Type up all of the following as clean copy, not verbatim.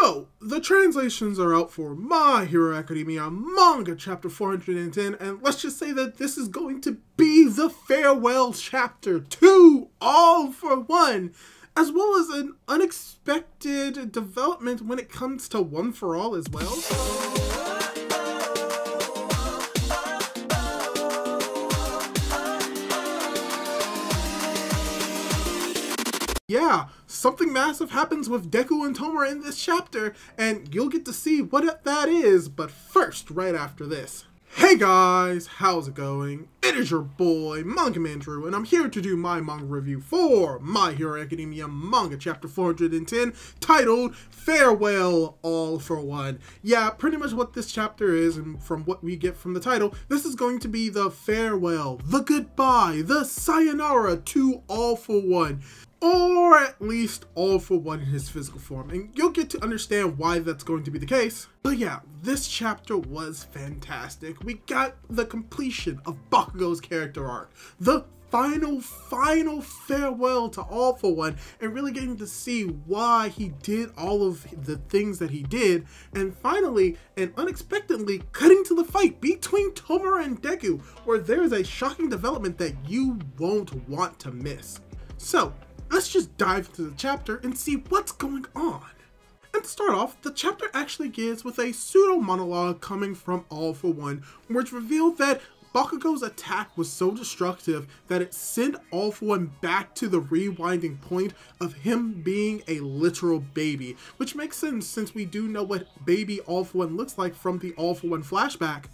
So, the translations are out for My Hero Academia Manga Chapter 410, and let's just say that this is going to be the farewell chapter to All for One, as well as an unexpected development when it comes to One for All as well. Yeah, something massive happens with Deku and Tomura in this chapter, and you'll get to see what that is, but first, right after this. Hey guys, how's it going? It is your boy, Manga Man Drew, and I'm here to do my manga review for My Hero Academia Manga Chapter 410, titled Farewell All for One. Yeah, pretty much what this chapter is, and from what we get from the title, this is going to be the farewell, the goodbye, the sayonara to All for One. Or at least All for One in his physical form, and you'll get to understand why that's going to be the case. But yeah, this chapter was fantastic. We got the completion of Bakugo's character arc, the final farewell to All for One, and really getting to see why he did all of the things that he did, and finally and unexpectedly cutting to the fight between Tomura and Deku, where there's a shocking development that you won't want to miss. So let's just dive into the chapter and see what's going on. And to start off, the chapter actually begins with a pseudo-monologue coming from All for One, which revealed that Bakugo's attack was so destructive that it sent All for One back to the rewinding point of him being a literal baby, which makes sense since we do know what baby All for One looks like from the All for One flashback.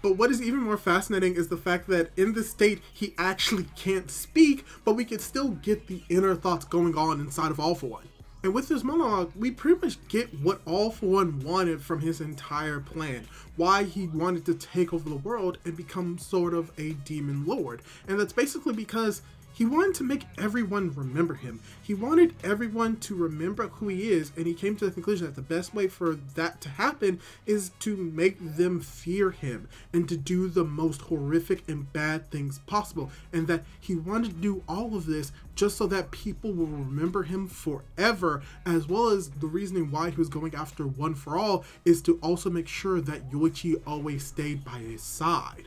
But what is even more fascinating is the fact that in this state, he actually can't speak, but we can still get the inner thoughts going on inside of All for One. And with this monologue, we pretty much get what All for One wanted from his entire plan, why he wanted to take over the world and become sort of a demon lord. And that's basically because he wanted to make everyone remember him. He wanted everyone to remember who he is, and he came to the conclusion that the best way for that to happen is to make them fear him and to do the most horrific and bad things possible, and that he wanted to do all of this just so that people will remember him forever, as well as the reasoning why he was going after One for All is to also make sure that Yoichi always stayed by his side.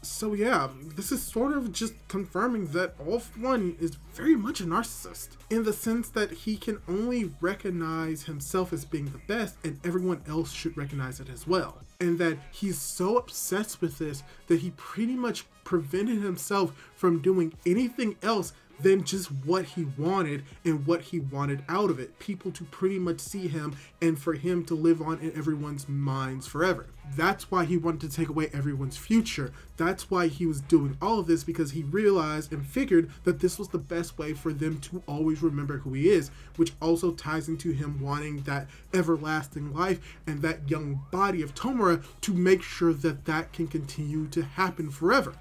So yeah, this is sort of just confirming that All for One is very much a narcissist, in the sense that he can only recognize himself as being the best and everyone else should recognize it as well. And that he's so obsessed with this that he pretty much prevented himself from doing anything else than just what he wanted and what he wanted out of it. People to pretty much see him and for him to live on in everyone's minds forever. That's why he wanted to take away everyone's future. That's why he was doing all of this, because he realized and figured that this was the best way for them to always remember who he is, which also ties into him wanting that everlasting life and that young body of Tomura to make sure that that can continue to happen forever.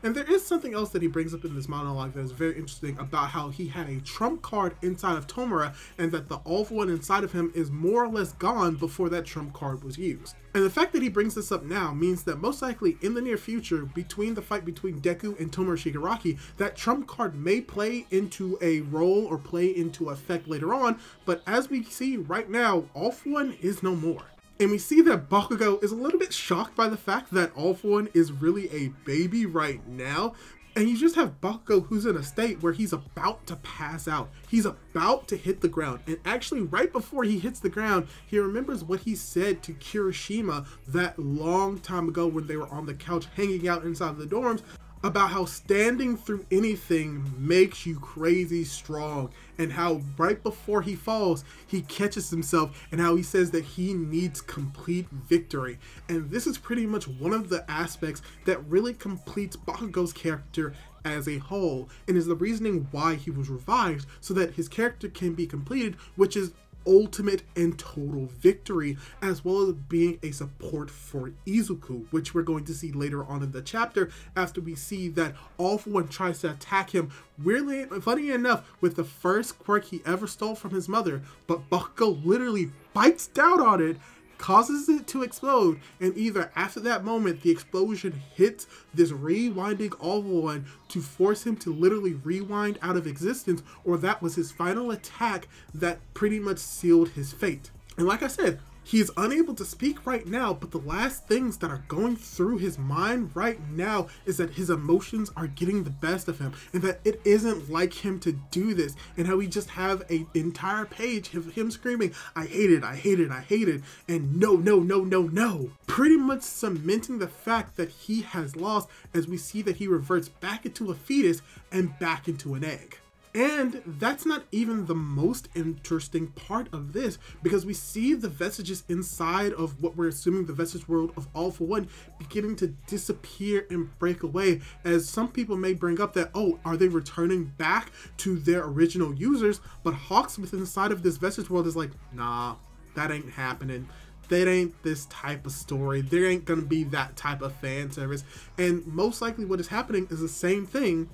And there is something else that he brings up in this monologue that is very interesting about how he had a trump card inside of Tomura, and that the All for One inside of him is more or less gone before that trump card was used. And the fact that he brings this up now means that most likely in the near future, between the fight between Deku and Tomura Shigaraki, that trump card may play into a role or play into effect later on, but as we see right now, All for One is no more. And we see that Bakugo is a little bit shocked by the fact that All for One is really a baby right now. And you just have Bakugo who's in a state where he's about to pass out. He's about to hit the ground. And actually right before he hits the ground, he remembers what he said to Kirishima that long time ago when they were on the couch hanging out inside the dorms, about how standing through anything makes you crazy strong, and how right before he falls, he catches himself, and how he says that he needs complete victory. And this is pretty much one of the aspects that really completes Bakugo's character as a whole, and is the reasoning why he was revived, so that his character can be completed, which is ultimate and total victory, as well as being a support for Izuku, which we're going to see later on in the chapter after we see that All for One tries to attack him, weirdly, funny enough, with the first quirk he ever stole from his mother, but Bakugo literally bites down on it, causes it to explode, and either after that moment the explosion hits this rewinding All for One to force him to literally rewind out of existence, or that was his final attack that pretty much sealed his fate. And like I said, he's unable to speak right now, but the last things that are going through his mind right now is that his emotions are getting the best of him, and that it isn't like him to do this, and how we just have an entire page of him screaming, I hate it, I hate it, I hate it, and no, no, no, no, no. Pretty much cementing the fact that he has lost, as we see that he reverts back into a fetus and back into an egg. And that's not even the most interesting part of this, because we see the vestiges inside of what we're assuming the vestige world of All For One beginning to disappear and break away, as some people may bring up that, oh, are they returning back to their original users? But Hawks within inside of this vestige world is like, nah, that ain't happening. That ain't this type of story. There ain't gonna be that type of fan service. And most likely what is happening is the same thing.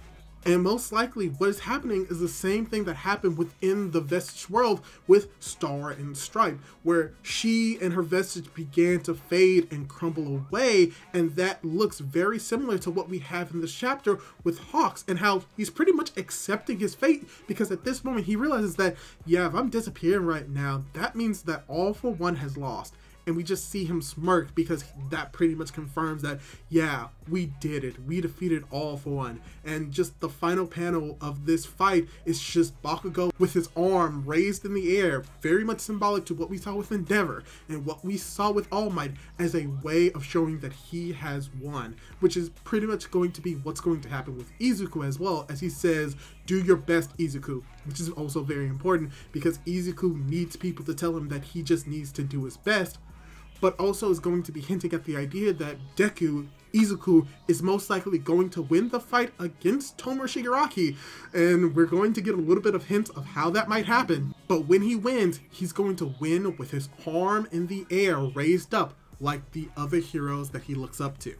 And most likely what is happening is the same thing that happened within the vestige world with Star and Stripe, where she and her vestige began to fade and crumble away. And that looks very similar to what we have in this chapter with Hawks, and how he's pretty much accepting his fate, because at this moment he realizes that, yeah, if I'm disappearing right now, that means that All For One has lost. And we just see him smirk, because that pretty much confirms that, yeah, we did it. We defeated All For One. And just the final panel of this fight is just Bakugo with his arm raised in the air, very much symbolic to what we saw with Endeavor and what we saw with All Might, as a way of showing that he has won, which is pretty much going to be what's going to happen with Izuku as well, as he says, do your best, Izuku, which is also very important, because Izuku needs people to tell him that he just needs to do his best, but also is going to be hinting at the idea that Izuku is most likely going to win the fight against Tomura Shigaraki, and we're going to get a little bit of hints of how that might happen. But when he wins, he's going to win with his arm in the air raised up, like the other heroes that he looks up to.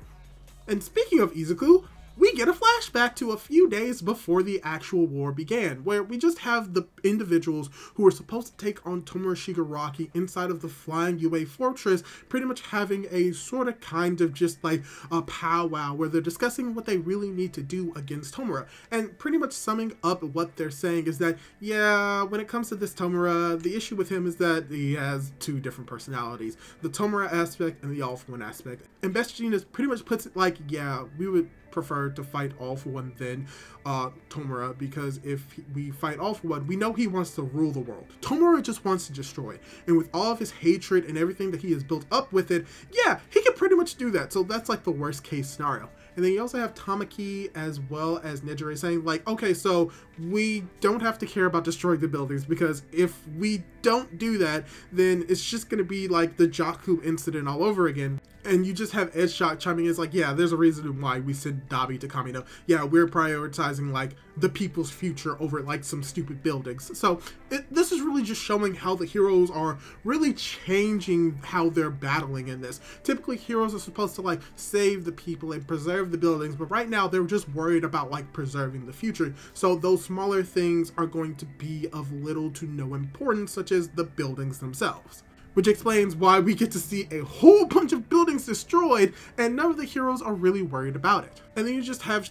And speaking of Izuku, we get a flashback to a few days before the actual war began, where we just have the individuals who were supposed to take on Tomura Shigaraki inside of the Flying UA Fortress pretty much having a sort of kind of just like a powwow where they're discussing what they really need to do against Tomura. And pretty much summing up what they're saying is that, yeah, when it comes to this Tomura, the issue with him is that he has two different personalities, the Tomura aspect and the All For One aspect. And Best Genius pretty much puts it like, yeah, we would prefer to fight All For One than Tomura, because if we fight All For One, we know he wants to rule the world. Tomura just wants to destroy, and with all of his hatred and everything that he has built up with it, yeah, he can pretty much do that. So that's like the worst case scenario. And then you also have Tamaki as well as Nejire saying like, okay, so we don't have to care about destroying the buildings, because if we don't do that, then it's just going to be like the Jakku incident all over again. And you just have Edgeshot chiming in, it's like, yeah, there's a reason why we sent Dabi to Kamino. Yeah, we're prioritizing like the people's future over like some stupid buildings. So this is really just showing how the heroes are really changing how they're battling in this. Typically heroes are supposed to like save the people and preserve the buildings, but right now they're just worried about like preserving the future. So those smaller things are going to be of little to no importance, such as the buildings themselves. Which explains why we get to see a whole bunch of buildings destroyed and none of the heroes are really worried about it. And then you just have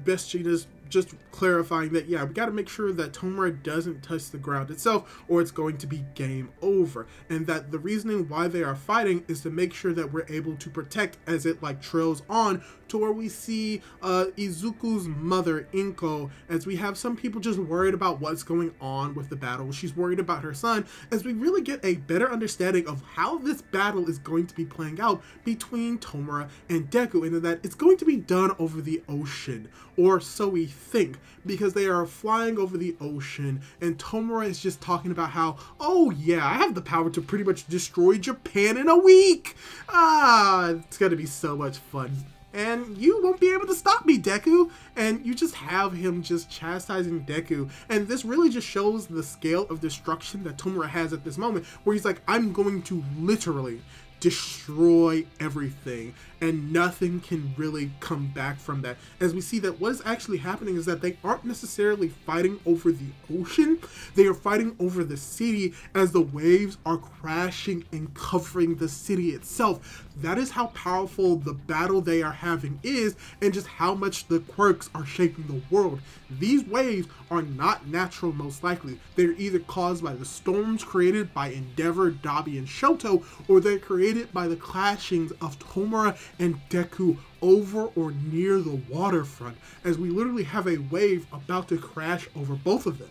Best Genius just clarifying that, yeah, we got to make sure that Tomura doesn't touch the ground itself or it's going to be game over. And that the reasoning why they are fighting is to make sure that we're able to protect as it like trails on to where we see Izuku's mother, Inko, as we have some people just worried about what's going on with the battle. She's worried about her son, as we really get a better understanding of how this battle is going to be playing out between Tomura and Deku, and that it's going to be done over the ocean, or so we think, because they are flying over the ocean, and Tomura is just talking about how, oh yeah, I have the power to pretty much destroy Japan in a week. It's gonna be so much fun. And you won't be able to stop me, Deku. And you just have him just chastising Deku. And this really just shows the scale of destruction that Tomura has at this moment, where he's like, I'm going to literally destroy everything, and nothing can really come back from that. As we see that what is actually happening is that they aren't necessarily fighting over the ocean, they are fighting over the city as the waves are crashing and covering the city itself. That is how powerful the battle they are having is, and just how much the Quirks are shaping the world. These waves are not natural, most likely. They're either caused by the storms created by Endeavor, Dabi, and Shoto, or they're created by the clashings of Tomura and Deku over or near the waterfront, as we literally have a wave about to crash over both of them.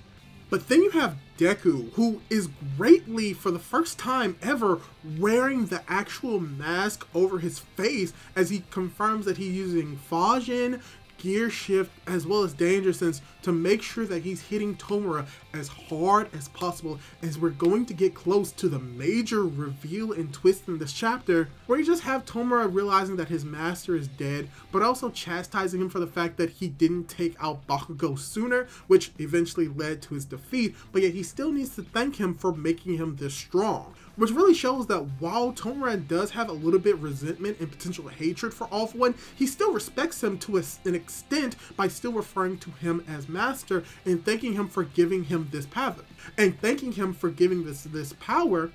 But then you have Deku, who is greatly, for the first time ever, wearing the actual mask over his face, as he confirms that he's using Fajin, Gear Shift, as well as Danger Sense to make sure that he's hitting Tomura as hard as possible, as we're going to get close to the major reveal and twist in this chapter, where you just have Tomura realizing that his master is dead, but also chastising him for the fact that he didn't take out Bakugo sooner, which eventually led to his defeat, but yet he still needs to thank him for making him this strong. Which really shows that while Tomura does have a little bit resentment and potential hatred for All For One, he still respects him to an extent by still referring to him as master and thanking him for giving him this power. And thanking him for giving this power,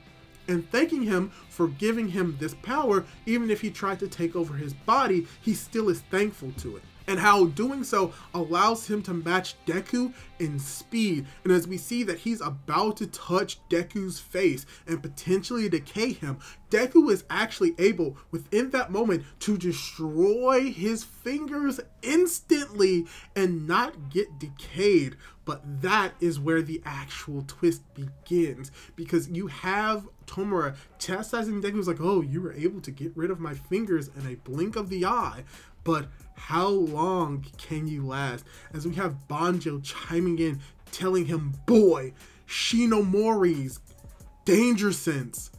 even if he tried to take over his body, he still is thankful to it. And how doing so allows him to match Deku in speed. And as we see that he's about to touch Deku's face and potentially decay him, Deku is actually able, within that moment, to destroy his fingers instantly and not get decayed. But that is where the actual twist begins, because you have Tomura chastising Deku, like, oh, you were able to get rid of my fingers in a blink of the eye. But how long can you last? As we have Banjo chiming in, telling him, boy, Shinomori's, Danger Sense,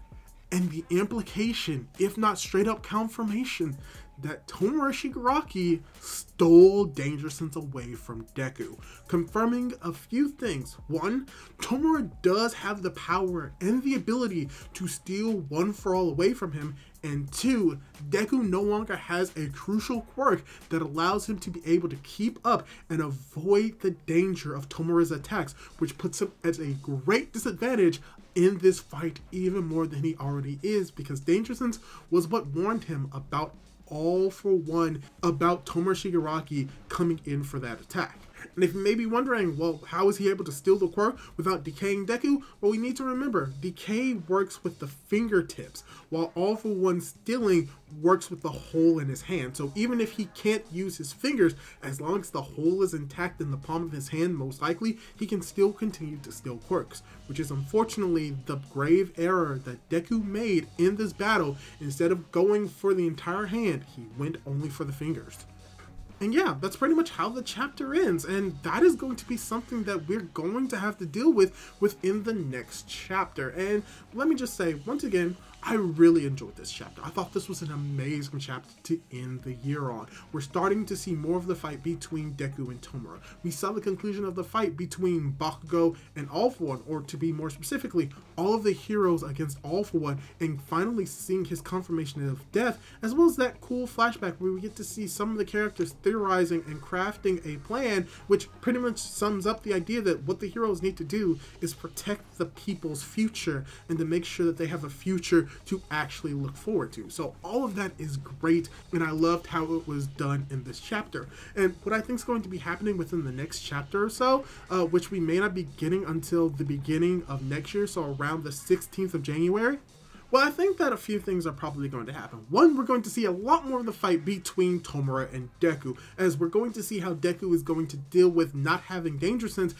and the implication, if not straight up confirmation, that Tomura Shigaraki stole Danger Sense away from Deku, confirming a few things. One, Tomura does have the power and the ability to steal One For All away from him, and two, Deku no longer has a crucial quirk that allows him to be able to keep up and avoid the danger of Tomura's attacks, which puts him at a great disadvantage in this fight even more than he already is, because Danger Sense was what warned him about All For One, about Tomura Shigaraki coming in for that attack. And if you may be wondering, well, how is he able to steal the quirk without decaying Deku? Well, we need to remember, decay works with the fingertips, while All For One stealing works with the hole in his hand. So even if he can't use his fingers, as long as the hole is intact in the palm of his hand, most likely, he can still continue to steal quirks, which is unfortunately the grave error that Deku made in this battle. Instead of going for the entire hand, he went only for the fingers. And yeah, that's pretty much how the chapter ends, and that is going to be something that we're going to have to deal with within the next chapter. And let me just say, once again, I really enjoyed this chapter. I thought this was an amazing chapter to end the year on. We're starting to see more of the fight between Deku and Tomura. We saw the conclusion of the fight between Bakugo and All For One, or to be more specifically, all of the heroes against All For One, and finally seeing his confirmation of death, as well as that cool flashback where we get to see some of the characters theorizing and crafting a plan, which pretty much sums up the idea that what the heroes need to do is protect the people's future and to make sure that they have a future to actually look forward to. So all of that is great, and I loved how it was done in this chapter. And what I think is going to be happening within the next chapter or so, which we may not be getting until the beginning of next year, so around the 16th of January, well, I think that a few things are probably going to happen. One, we're going to see a lot more of the fight between Tomura and Deku, as we're going to see how Deku is going to deal with not having Danger Sense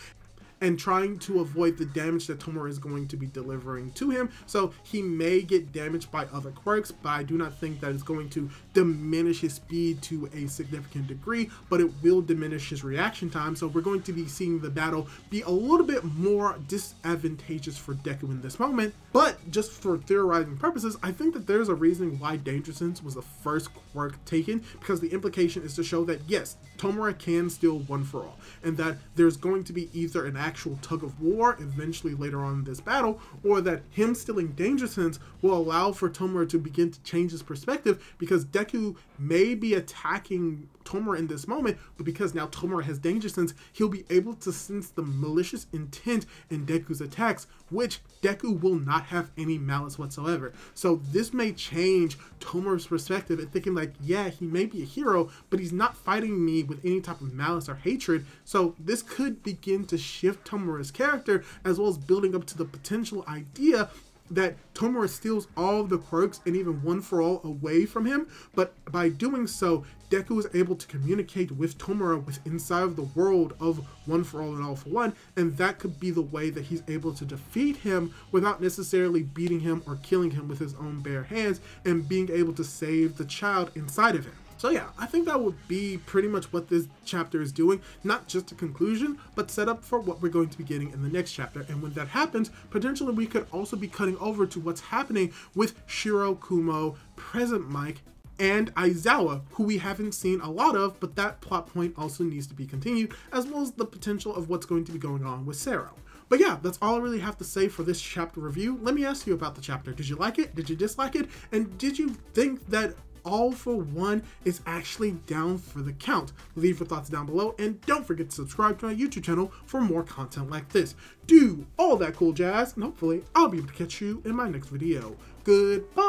and trying to avoid the damage that Tomura is going to be delivering to him. So he may get damaged by other quirks, but I do not think that it's going to diminish his speed to a significant degree, but it will diminish his reaction time. So we're going to be seeing the battle be a little bit more disadvantageous for Deku in this moment. But just for theorizing purposes, I think that there's a reason why Danger Sense was the first quirk taken, because the implication is to show that yes, Tomura can still one for all, and that there's going to be either an actual tug of war eventually later on in this battle, or that him stealing Danger Sense will allow for Tomura to begin to change his perspective, because Deku may be attacking Tomura in this moment, but because now Tomura has Danger Sense, he'll be able to sense the malicious intent in Deku's attacks, which Deku will not have any malice whatsoever. So this may change Tomura's perspective and thinking like, yeah, he may be a hero, but he's not fighting me with any type of malice or hatred. So this could begin to shift Tomura's character, as well as building up to the potential idea that Tomura steals all of the quirks and even One for All away from him, but by doing so, Deku is able to communicate with Tomura with inside of the world of One for All and All for One, and that could be the way that he's able to defeat him without necessarily beating him or killing him with his own bare hands, and being able to save the child inside of him. So yeah, I think that would be pretty much what this chapter is doing. Not just a conclusion, but set up for what we're going to be getting in the next chapter. And when that happens, potentially we could also be cutting over to what's happening with Shiro, Kumo, Present Mike, and Aizawa, who we haven't seen a lot of, but that plot point also needs to be continued, as well as the potential of what's going to be going on with Sero. But yeah, that's all I really have to say for this chapter review. Let me ask you about the chapter. Did you like it? Did you dislike it? And did you think that All for One is actually down for the count? Leave your thoughts down below, and don't forget to subscribe to my YouTube channel for more content like this. Do all that cool jazz, and hopefully I'll be able to catch you in my next video. Goodbye!